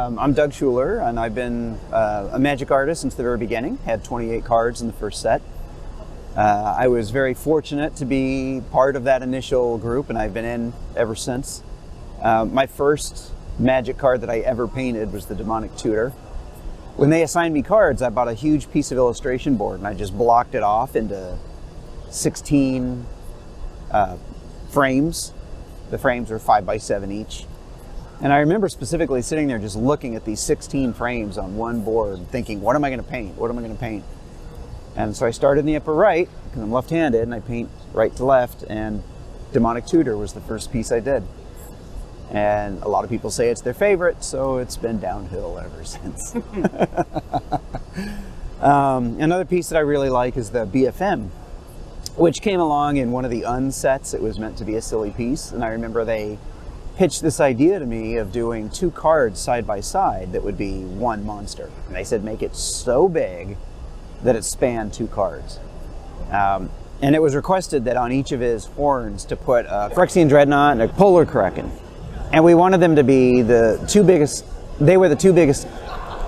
I'm Doug Shuler, and I've been a Magic artist since the very beginning. Had 28 cards in the first set. I was very fortunate to be part of that initial group, and I've been in ever since. My first Magic card that I ever painted was the Demonic Tutor. When they assigned me cards, I bought a huge piece of illustration board, and I just blocked it off into 16 frames. The frames were 5x7 each. And I remember specifically sitting there just looking at these 16 frames on one board thinking, what am I going to paint? What am I going to paint? And so I started in the upper right, because I'm left-handed, and I paint right to left, and Demonic Tutor was the first piece I did. And a lot of people say it's their favorite, so it's been downhill ever since. Another piece that I really like is the BFM, which came along in one of the unsets. It was meant to be a silly piece, and I remember they pitched this idea to me of doing 2 cards side by side that would be one monster. And they said make it so big that it spanned 2 cards. And it was requested that on each of his horns to put a Phyrexian Dreadnought and a Polar Kraken. And we wanted them to be the 2 biggest, they were the 2 biggest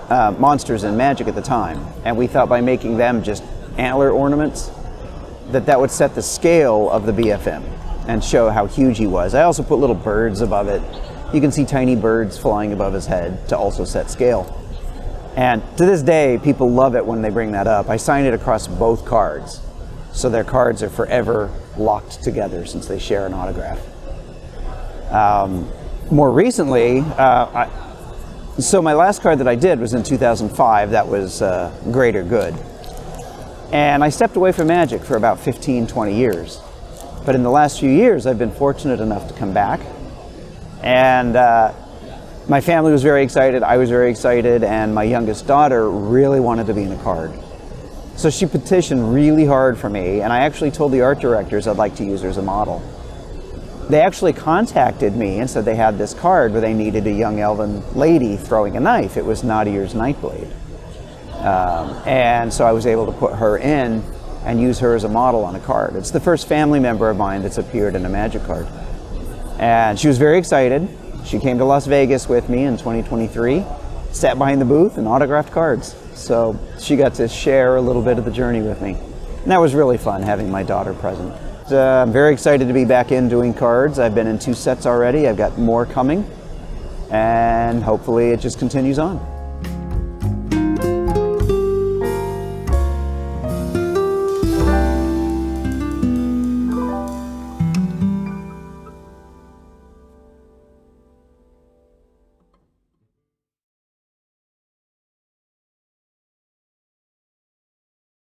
monsters in Magic at the time. And we thought by making them just antler ornaments, that would set the scale of the BFM and show how huge he was. I also put little birds above it. You can see tiny birds flying above his head to also set scale. And to this day, people love it when they bring that up. I signed it across both cards, so their cards are forever locked together since they share an autograph. More recently, so my last card that I did was in 2005. That was Greater Good. And I stepped away from Magic for about 15, 20 years. But in the last few years, I've been fortunate enough to come back. And my family was very excited, I was very excited, and my youngest daughter really wanted to be in a card. So she petitioned really hard for me, and I actually told the art directors I'd like to use her as a model. They actually contacted me and said they had this card where they needed a young elven lady throwing a knife. It was Nadier's Nightblade. And so I was able to put her in and use her as a model on a card. It's the first family member of mine that's appeared in a Magic card. And she was very excited. She came to Las Vegas with me in 2023, sat behind the booth and autographed cards. So she got to share a little bit of the journey with me. And that was really fun, having my daughter present. I'm very excited to be back in doing cards. I've been in 2 sets already. I've got more coming. And hopefully it just continues on.